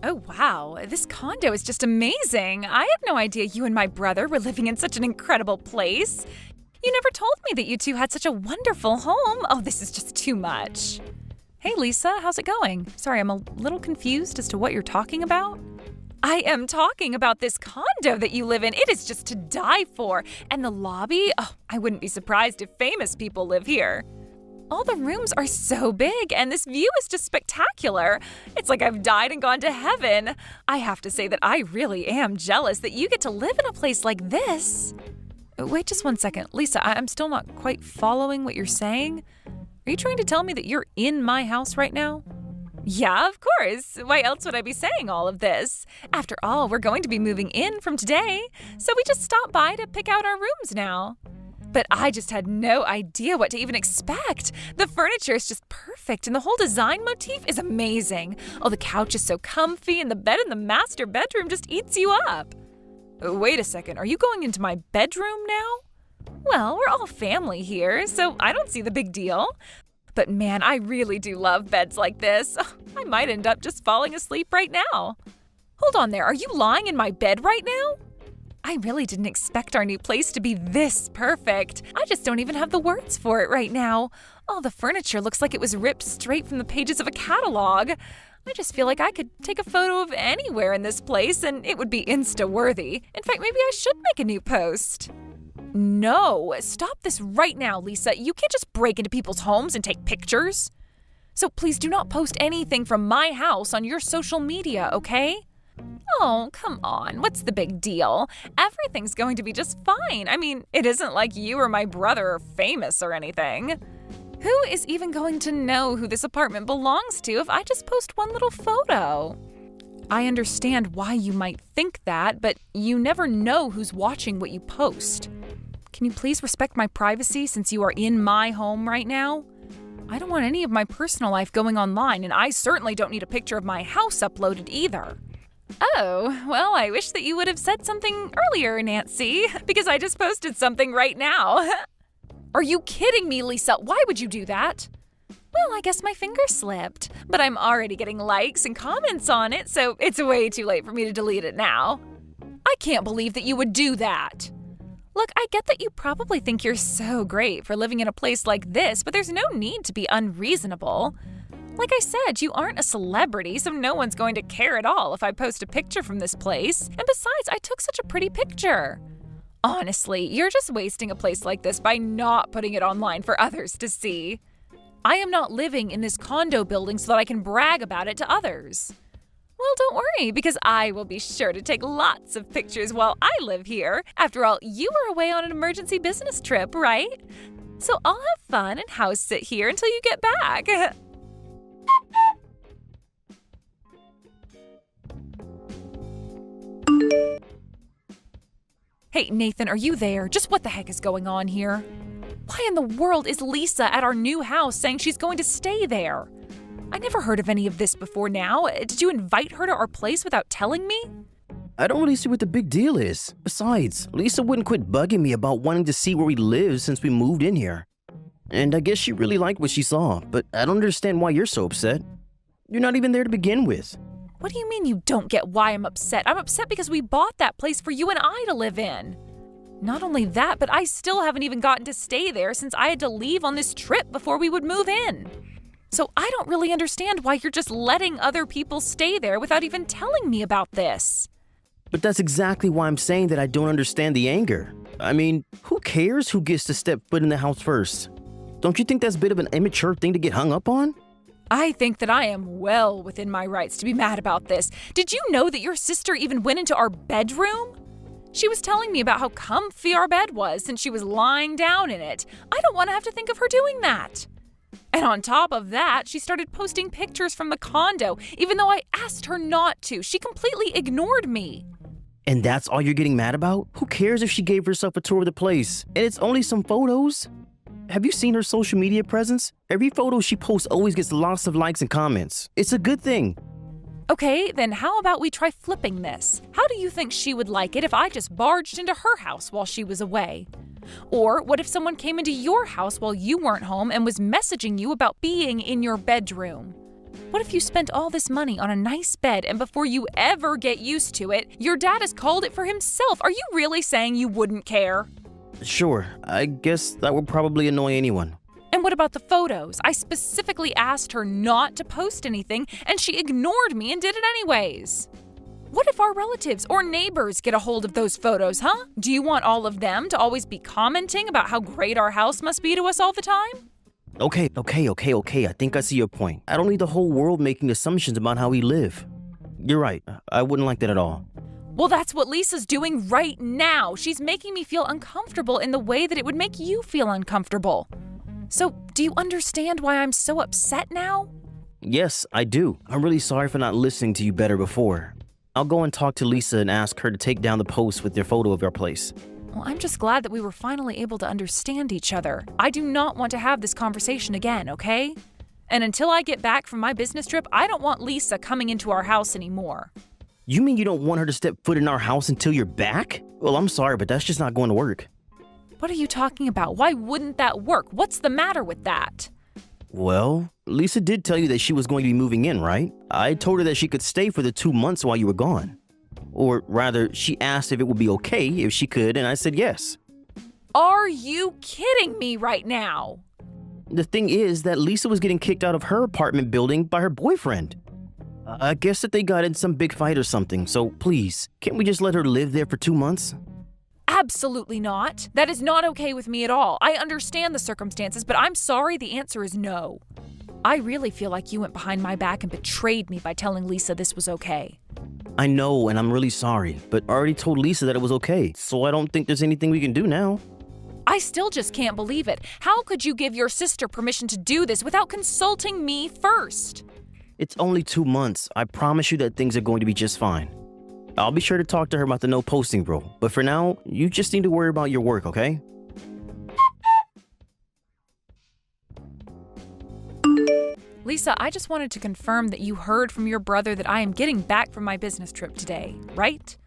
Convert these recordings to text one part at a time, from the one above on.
Oh, wow. This condo is just amazing. I had no idea you and my brother were living in such an incredible place. You never told me that you two had such a wonderful home. Oh, this is just too much. Hey, Lisa, how's it going? Sorry, I'm a little confused as to what you're talking about. I am talking about this condo that you live in. It is just to die for. And the lobby? Oh, I wouldn't be surprised if famous people live here. All the rooms are so big, and this view is just spectacular. It's like I've died and gone to heaven. I have to say that I really am jealous that you get to live in a place like this. Wait just one second. Lisa, I'm still not quite following what you're saying. Are you trying to tell me that you're in my house right now? Yeah, of course. Why else would I be saying all of this? After all, we're going to be moving in from today, so we just stopped by to pick out our rooms now. But I just had no idea what to even expect. The furniture is just perfect, and the whole design motif is amazing. Oh, the couch is so comfy, and the bed in the master bedroom just eats you up. Wait a second, are you going into my bedroom now? Well, we're all family here, so I don't see the big deal. But man, I really do love beds like this. I might end up just falling asleep right now. Hold on there, are you lying in my bed right now? I really didn't expect our new place to be this perfect. I just don't even have the words for it right now. All the furniture looks like it was ripped straight from the pages of a catalog. I just feel like I could take a photo of anywhere in this place and it would be Insta-worthy. In fact, maybe I should make a new post. No, stop this right now, Lisa. You can't just break into people's homes and take pictures. So please do not post anything from my house on your social media, okay? Oh, come on. What's the big deal? Everything's going to be just fine. I mean, it isn't like you or my brother are famous or anything. Who is even going to know who this apartment belongs to if I just post one little photo? I understand why you might think that, but you never know who's watching what you post. Can you please respect my privacy since you are in my home right now? I don't want any of my personal life going online, and I certainly don't need a picture of my house uploaded either. Oh, well, I wish that you would have said something earlier, Nancy, because I just posted something right now. Are you kidding me, Lisa? Why would you do that? Well, I guess my finger slipped, but I'm already getting likes and comments on it, so it's way too late for me to delete it now. I can't believe that you would do that. Look, I get that you probably think you're so great for living in a place like this, but there's no need to be unreasonable. Like I said, you aren't a celebrity, so no one's going to care at all if I post a picture from this place. And besides, I took such a pretty picture. Honestly, you're just wasting a place like this by not putting it online for others to see. I am not living in this condo building so that I can brag about it to others. Well, don't worry, because I will be sure to take lots of pictures while I live here. After all, you were away on an emergency business trip, right? So I'll have fun and house sit here until you get back. Hey, Nathan, are you there? Just what the heck is going on here? Why in the world is Lisa at our new house saying she's going to stay there? I never heard of any of this before now. Did you invite her to our place without telling me? I don't really see what the big deal is. Besides, Lisa wouldn't quit bugging me about wanting to see where we live since we moved in here. And I guess she really liked what she saw, but I don't understand why you're so upset. You're not even there to begin with. What do you mean you don't get why I'm upset? I'm upset because we bought that place for you and I to live in. Not only that, but I still haven't even gotten to stay there since I had to leave on this trip before we would move in. So I don't really understand why you're just letting other people stay there without even telling me about this. But that's exactly why I'm saying that I don't understand the anger. I mean, who cares who gets to step foot in the house first? Don't you think that's a bit of an immature thing to get hung up on? I think that I am well within my rights to be mad about this. Did you know that your sister even went into our bedroom? She was telling me about how comfy our bed was since she was lying down in it. I don't want to have to think of her doing that. And on top of that, she started posting pictures from the condo, even though I asked her not to. She completely ignored me. And that's all you're getting mad about? Who cares if she gave herself a tour of the place? And it's only some photos. Have you seen her social media presence? Every photo she posts always gets lots of likes and comments. It's a good thing. Okay, then how about we try flipping this? How do you think she would like it if I just barged into her house while she was away? Or what if someone came into your house while you weren't home and was messaging you about being in your bedroom? What if you spent all this money on a nice bed and before you ever get used to it, your dad has called it for himself? Are you really saying you wouldn't care? Sure, I guess that would probably annoy anyone. And what about the photos? I specifically asked her not to post anything, and she ignored me and did it anyways. What if our relatives or neighbors get a hold of those photos, huh? Do you want all of them to always be commenting about how great our house must be to us all the time? Okay. I think I see your point. I don't need the whole world making assumptions about how we live. You're right. I wouldn't like that at all. Well, that's what Lisa's doing right now. She's making me feel uncomfortable in the way that it would make you feel uncomfortable. So, do you understand why I'm so upset now? Yes, I do. I'm really sorry for not listening to you better before. I'll go and talk to Lisa and ask her to take down the post with your photo of our place. Well, I'm just glad that we were finally able to understand each other. I do not want to have this conversation again, okay? And until I get back from my business trip, I don't want Lisa coming into our house anymore. You mean you don't want her to step foot in our house until you're back? Well, I'm sorry, but that's just not going to work. What are you talking about? Why wouldn't that work? What's the matter with that? Well, Lisa did tell you that she was going to be moving in, right? I told her that she could stay for the 2 months while you were gone. Or rather, she asked if it would be okay if she could, and I said yes. Are you kidding me right now? The thing is that Lisa was getting kicked out of her apartment building by her boyfriend. I guess that they got in some big fight or something, so please, can't we just let her live there for 2 months? Absolutely not. That is not okay with me at all. I understand the circumstances, but I'm sorry, the answer is no. I really feel like you went behind my back and betrayed me by telling Lisa this was okay. I know, and I'm really sorry, but I already told Lisa that it was okay, so I don't think there's anything we can do now. I still just can't believe it. How could you give your sister permission to do this without consulting me first? It's only 2 months. I promise you that things are going to be just fine. I'll be sure to talk to her about the no posting rule, but for now, you just need to worry about your work, okay? Lisa, I just wanted to confirm that you heard from your brother that I am getting back from my business trip today, right?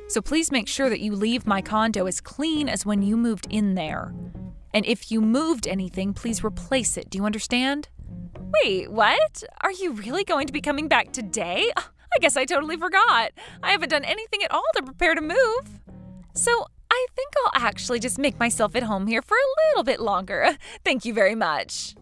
So please make sure that you leave my condo as clean as when you moved in there. And if you moved anything, please replace it. Do you understand? Wait, what? Are you really going to be coming back today? I guess I totally forgot. I haven't done anything at all to prepare to move. So I think I'll actually just make myself at home here for a little bit longer. Thank you very much.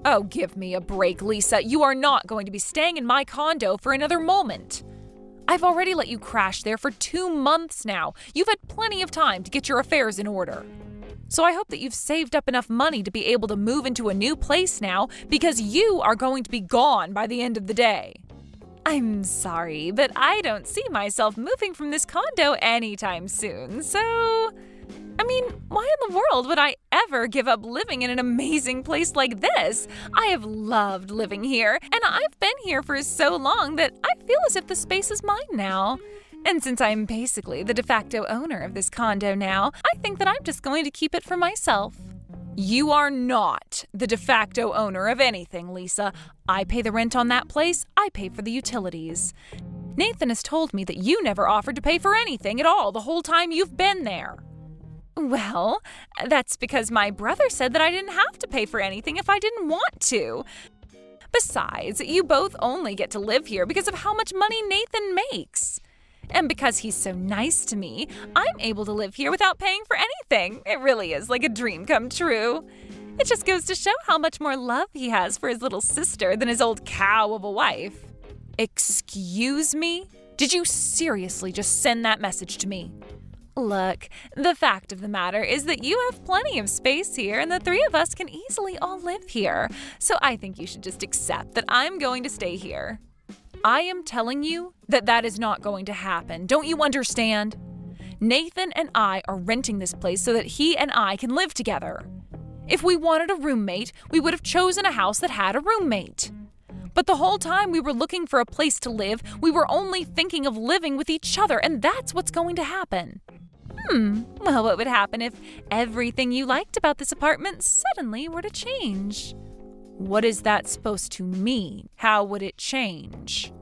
Oh, give me a break, Lisa. You are not going to be staying in my condo for another moment. I've already let you crash there for 2 months now. You've had plenty of time to get your affairs in order. So I hope that you've saved up enough money to be able to move into a new place now because you are going to be gone by the end of the day. I'm sorry, but I don't see myself moving from this condo anytime soon, so... I mean, why in the world would I ever give up living in an amazing place like this? I have loved living here, and I've been here for so long that I feel as if the space is mine now. And since I'm basically the de facto owner of this condo now, I think that I'm just going to keep it for myself. You are not the de facto owner of anything, Lisa. I pay the rent on that place. I pay for the utilities. Nathan has told me that you never offered to pay for anything at all the whole time you've been there. Well, that's because my brother said that I didn't have to pay for anything if I didn't want to. Besides, you both only get to live here because of how much money Nathan makes. And because he's so nice to me, I'm able to live here without paying for anything. It really is like a dream come true. It just goes to show how much more love he has for his little sister than his old cow of a wife. Excuse me? Did you seriously just send that message to me? Look, the fact of the matter is that you have plenty of space here and the three of us can easily all live here. So I think you should just accept that I'm going to stay here. I am telling you that that is not going to happen. Don't you understand? Nathan and I are renting this place so that he and I can live together. If we wanted a roommate, we would have chosen a house that had a roommate. But the whole time we were looking for a place to live, we were only thinking of living with each other, and that's what's going to happen. Well, what would happen if everything you liked about this apartment suddenly were to change? What is that supposed to mean? How would it change?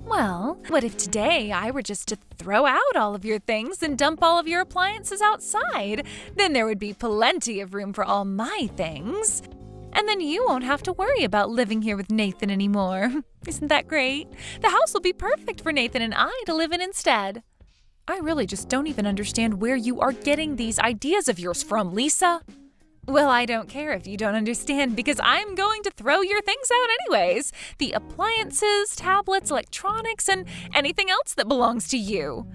Well, what if today I were just to throw out all of your things and dump all of your appliances outside? Then there would be plenty of room for all my things. And then you won't have to worry about living here with Nathan anymore. Isn't that great? The house will be perfect for Nathan and I to live in instead. I really just don't even understand where you are getting these ideas of yours from, Lisa. Well, I don't care if you don't understand because I'm going to throw your things out anyways. The appliances, tablets, electronics, and anything else that belongs to you.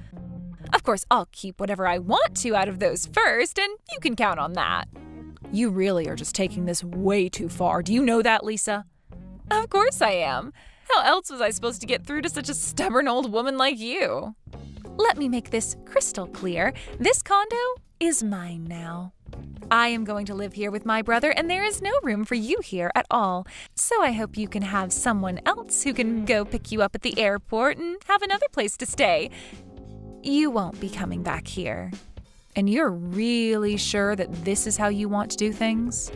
Of course, I'll keep whatever I want to out of those first, and you can count on that. You really are just taking this way too far. Do you know that, Lisa? Of course I am. How else was I supposed to get through to such a stubborn old woman like you? Let me make this crystal clear. This condo is mine now. I am going to live here with my brother, and there is no room for you here at all. So I hope you can have someone else who can go pick you up at the airport and have another place to stay. You won't be coming back here. And you're really sure that this is how you want to do things?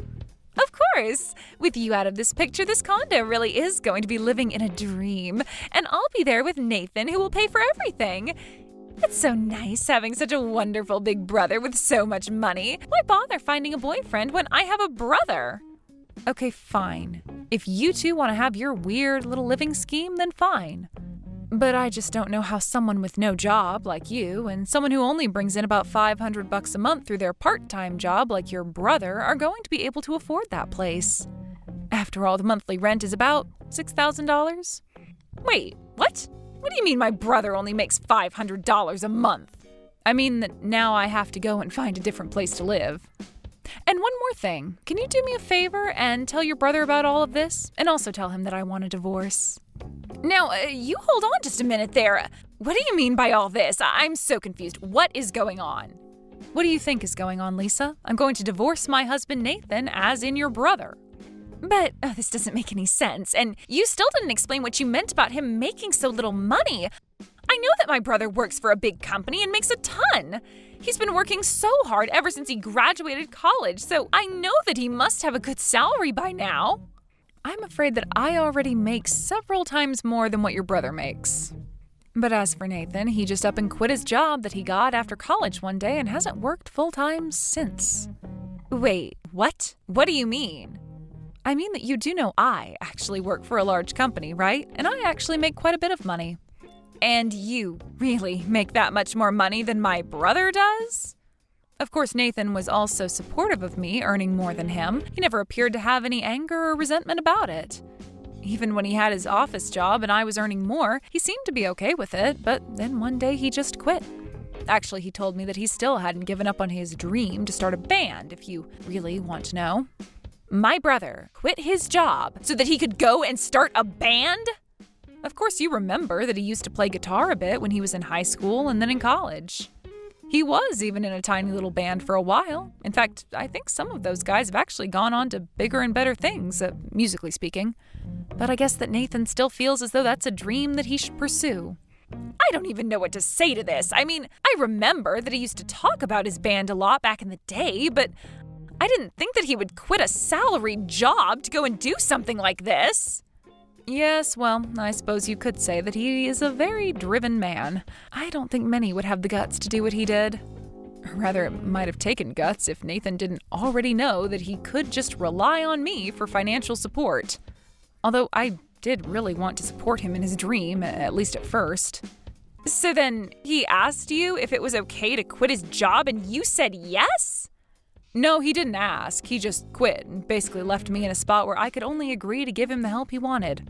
Of course! With you out of this picture, this condo really is going to be living in a dream. And I'll be there with Nathan, who will pay for everything. It's so nice having such a wonderful big brother with so much money. Why bother finding a boyfriend when I have a brother? Okay, fine. If you two want to have your weird little living scheme, then fine. But I just don't know how someone with no job like you and someone who only brings in about $500 a month through their part-time job like your brother are going to be able to afford that place. After all, the monthly rent is about $6,000. Wait, what? What do you mean my brother only makes $500 a month? I mean that now I have to go and find a different place to live. And one more thing, can you do me a favor and tell your brother about all of this? And also tell him that I want a divorce. Now, you hold on just a minute there. What do you mean by all this? I'm so confused. What is going on? What do you think is going on, Lisa? I'm going to divorce my husband, Nathan, as in your brother. But this doesn't make any sense, and you still didn't explain what you meant about him making so little money. I know that my brother works for a big company and makes a ton. He's been working so hard ever since he graduated college, so I know that he must have a good salary by now. I'm afraid that I already make several times more than what your brother makes. But as for Nathan, he just up and quit his job that he got after college one day and hasn't worked full-time since. Wait, what? What do you mean? I mean that you do know I actually work for a large company, right? And I actually make quite a bit of money. And you really make that much more money than my brother does? Of course, Nathan was also supportive of me earning more than him. He never appeared to have any anger or resentment about it. Even when he had his office job and I was earning more, he seemed to be okay with it, but then one day he just quit. Actually, he told me that he still hadn't given up on his dream to start a band, if you really want to know. My brother quit his job so that he could go and start a band? Of course, you remember that he used to play guitar a bit when he was in high school and then in college. He was even in a tiny little band for a while. In fact, I think some of those guys have actually gone on to bigger and better things, musically speaking. But I guess that Nathan still feels as though that's a dream that he should pursue. I don't even know what to say to this. I mean, I remember that he used to talk about his band a lot back in the day, but I didn't think that he would quit a salaried job to go and do something like this. Yes, well, I suppose you could say that he is a very driven man. I don't think many would have the guts to do what he did. Or rather, it might have taken guts if Nathan didn't already know that he could just rely on me for financial support. Although I did really want to support him in his dream, at least at first. So then, he asked you if it was okay to quit his job and you said yes? No, he didn't ask. He just quit and basically left me in a spot where I could only agree to give him the help he wanted.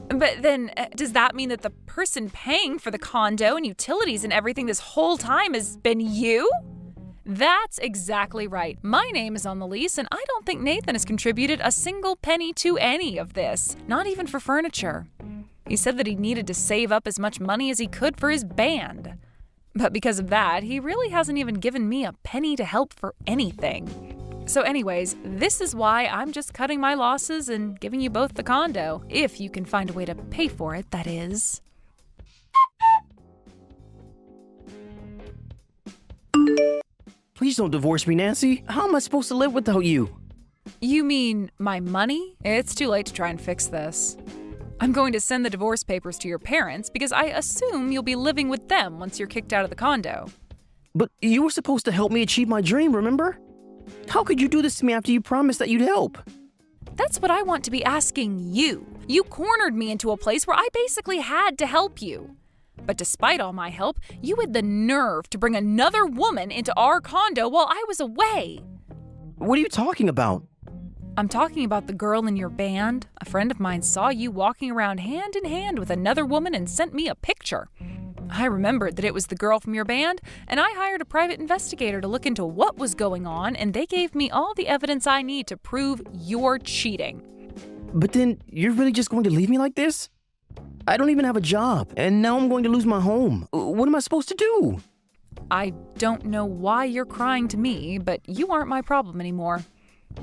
But then, does that mean that the person paying for the condo and utilities and everything this whole time has been you? That's exactly right. My name is on the lease, and I don't think Nathan has contributed a single penny to any of this, not even for furniture. He said that he needed to save up as much money as he could for his band. But because of that, he really hasn't even given me a penny to help for anything. So anyways, this is why I'm just cutting my losses and giving you both the condo, if you can find a way to pay for it, that is. Please don't divorce me, Nancy. How am I supposed to live without you? You mean my money? It's too late to try and fix this. I'm going to send the divorce papers to your parents because I assume you'll be living with them once you're kicked out of the condo. But you were supposed to help me achieve my dream, remember? How could you do this to me after you promised that you'd help? That's what I want to be asking you. You cornered me into a place where I basically had to help you. But despite all my help, you had the nerve to bring another woman into our condo while I was away. What are you talking about? I'm talking about the girl in your band. A friend of mine saw you walking around hand in hand with another woman and sent me a picture. I remembered that it was the girl from your band, and I hired a private investigator to look into what was going on, and they gave me all the evidence I need to prove you're cheating. But then, you're really just going to leave me like this? I don't even have a job, and now I'm going to lose my home. What am I supposed to do? I don't know why you're crying to me, but you aren't my problem anymore.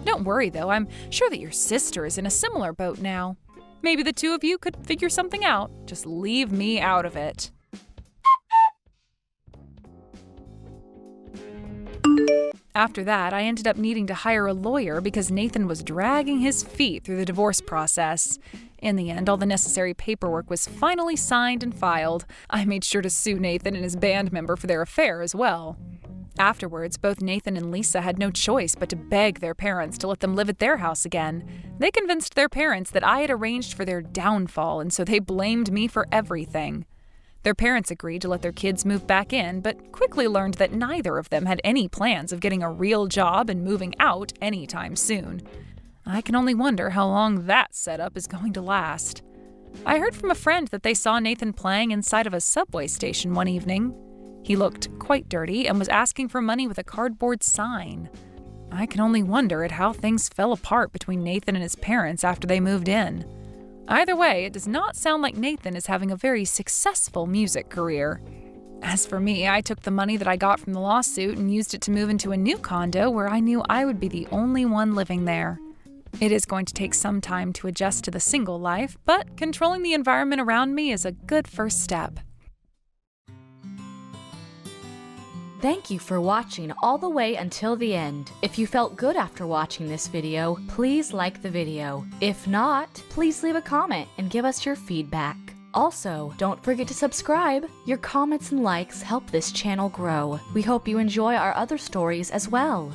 Don't worry, though. I'm sure that your sister is in a similar boat now. Maybe the two of you could figure something out. Just leave me out of it. After that, I ended up needing to hire a lawyer because Nathan was dragging his feet through the divorce process. In the end, all the necessary paperwork was finally signed and filed. I made sure to sue Nathan and his band member for their affair as well. Afterwards, both Nathan and Lisa had no choice but to beg their parents to let them live at their house again. They convinced their parents that I had arranged for their downfall, and so they blamed me for everything. Their parents agreed to let their kids move back in, but quickly learned that neither of them had any plans of getting a real job and moving out anytime soon. I can only wonder how long that setup is going to last. I heard from a friend that they saw Nathan playing inside of a subway station one evening. He looked quite dirty and was asking for money with a cardboard sign. I can only wonder at how things fell apart between Nathan and his parents after they moved in. Either way, it does not sound like Nathan is having a very successful music career. As for me, I took the money that I got from the lawsuit and used it to move into a new condo where I knew I would be the only one living there. It is going to take some time to adjust to the single life, but controlling the environment around me is a good first step. Thank you for watching all the way until the end. If you felt good after watching this video, please like the video. If not, please leave a comment and give us your feedback. Also, don't forget to subscribe. Your comments and likes help this channel grow. We hope you enjoy our other stories as well.